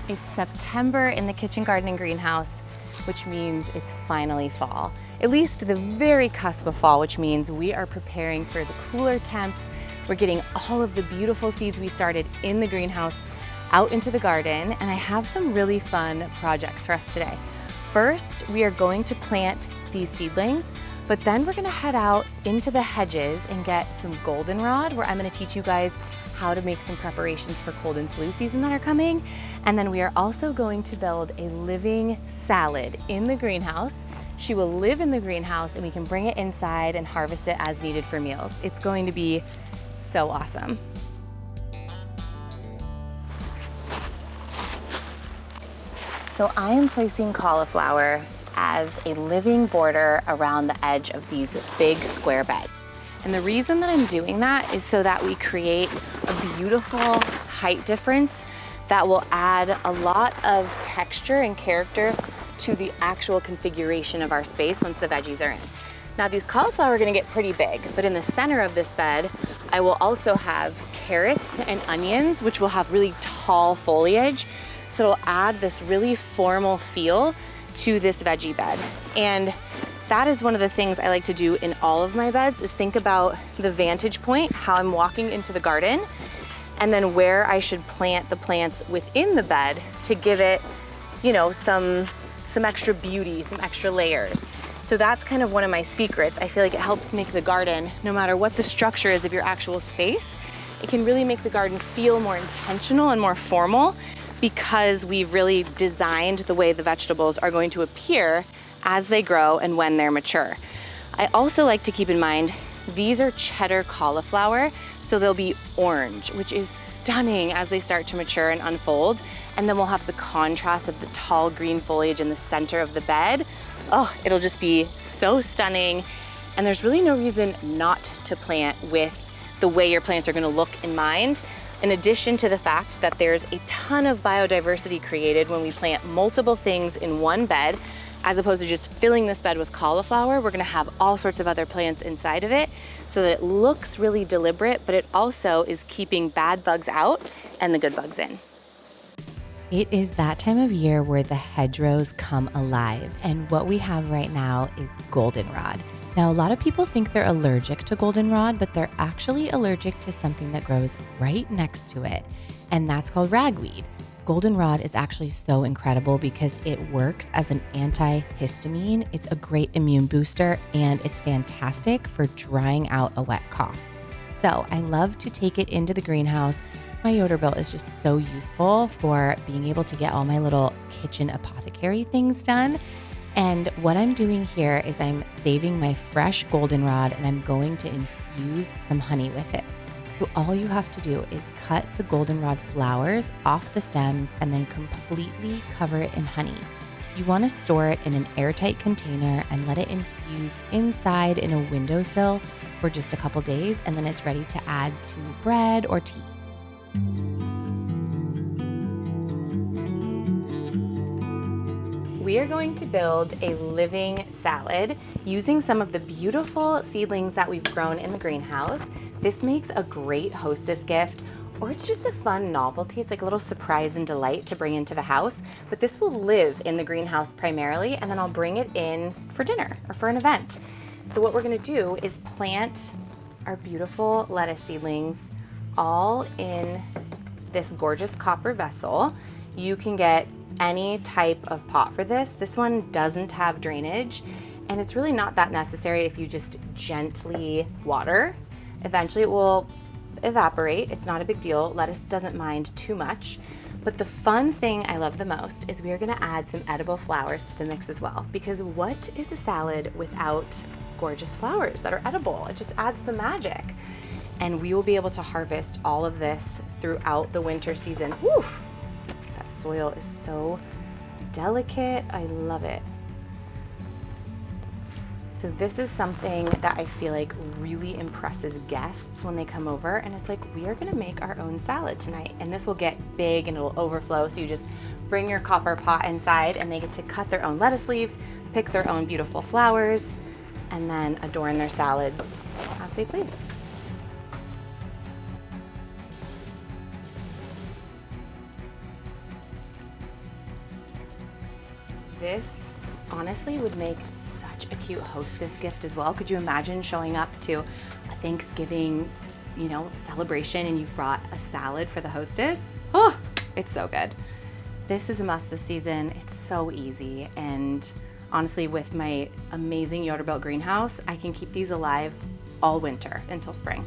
It's September in the kitchen garden and greenhouse, which means it's finally fall. At least the very cusp of fall, which means we are preparing for the cooler temps. We're getting all of the beautiful seeds we started in the greenhouse out into the garden, and I have some really fun projects for us today. First, we are going to plant these seedlings, but then we're gonna head out into the hedges and get some goldenrod, where I'm gonna teach you guys how to make some preparations for cold and flu season that are coming. And then we are also going to build a living salad in the greenhouse. She will live in the greenhouse and we can bring it inside and harvest it as needed for meals. It's going to be so awesome. So I am placing cauliflower as a living border around the edge of these big square beds. And the reason that I'm doing that is so that we create a beautiful height difference that will add a lot of texture and character to the actual configuration of our space once the veggies are in. Now these cauliflower are gonna get pretty big, but in the center of this bed, I will also have carrots and onions, which will have really tall foliage. So it'll add this really formal feel to this veggie bed. And that is one of the things I like to do in all of my beds, is think about the vantage point, how I'm walking into the garden, and then where I should plant the plants within the bed to give it, you know, some extra beauty, some extra layers. So that's kind of one of my secrets. I feel like it helps make the garden, no matter what the structure is of your actual space, it can really make the garden feel more intentional and more formal, because we've really designed the way the vegetables are going to appear as they grow and when they're mature. I also like to keep in mind, these are cheddar cauliflower, so they'll be orange, which is stunning as they start to mature and unfold. And then we'll have the contrast of the tall green foliage in the center of the bed. Oh, it'll just be so stunning. And there's really no reason not to plant with the way your plants are gonna look in mind. In addition to the fact that there's a ton of biodiversity created when we plant multiple things in one bed, as opposed to just filling this bed with cauliflower, we're gonna have all sorts of other plants inside of it so that it looks really deliberate, but it also is keeping bad bugs out and the good bugs in. It is that time of year where the hedgerows come alive, and what we have right now is goldenrod. Now, a lot of people think they're allergic to goldenrod, but they're actually allergic to something that grows right next to it, and that's called ragweed. Goldenrod is actually so incredible because it works as an antihistamine. It's a great immune booster, and it's fantastic for drying out a wet cough. So I love to take it into the greenhouse. My Yoderbilt is just so useful for being able to get all my little kitchen apothecary things done. And what I'm doing here is I'm saving my fresh goldenrod and I'm going to infuse some honey with it. So all you have to do is cut the goldenrod flowers off the stems and then completely cover it in honey. You want to store it in an airtight container and let it infuse inside in a windowsill for just a couple days, and then it's ready to add to bread or tea. We are going to build a living salad using some of the beautiful seedlings that we've grown in the greenhouse. This makes a great hostess gift, or it's just a fun novelty. It's like a little surprise and delight to bring into the house, but this will live in the greenhouse primarily, and then I'll bring it in for dinner or for an event. So what we're gonna do is plant our beautiful lettuce seedlings all in this gorgeous copper vessel. You can get any type of pot for this. This one doesn't have drainage, and it's really not that necessary if you just gently water. Eventually it will evaporate. It's not a big deal. Lettuce doesn't mind too much. But the fun thing I love the most is we are gonna add some edible flowers to the mix as well, because what is a salad without gorgeous flowers that are edible? It just adds the magic. And we will be able to harvest all of this throughout the winter season. Woof! That soil is so delicate. I love it. So this is something that I feel like really impresses guests when they come over, and it's like, we are gonna make our own salad tonight, and this will get big and it'll overflow. So you just bring your copper pot inside and they get to cut their own lettuce leaves, pick their own beautiful flowers, and then adorn their salads as they please. This honestly would make such a cute hostess gift as well. Could you imagine showing up to a Thanksgiving, celebration and you've brought a salad for the hostess? Oh, it's so good. This is a must this season. It's so easy, and honestly, with my amazing Yoderbilt greenhouse, I can keep these alive all winter until spring.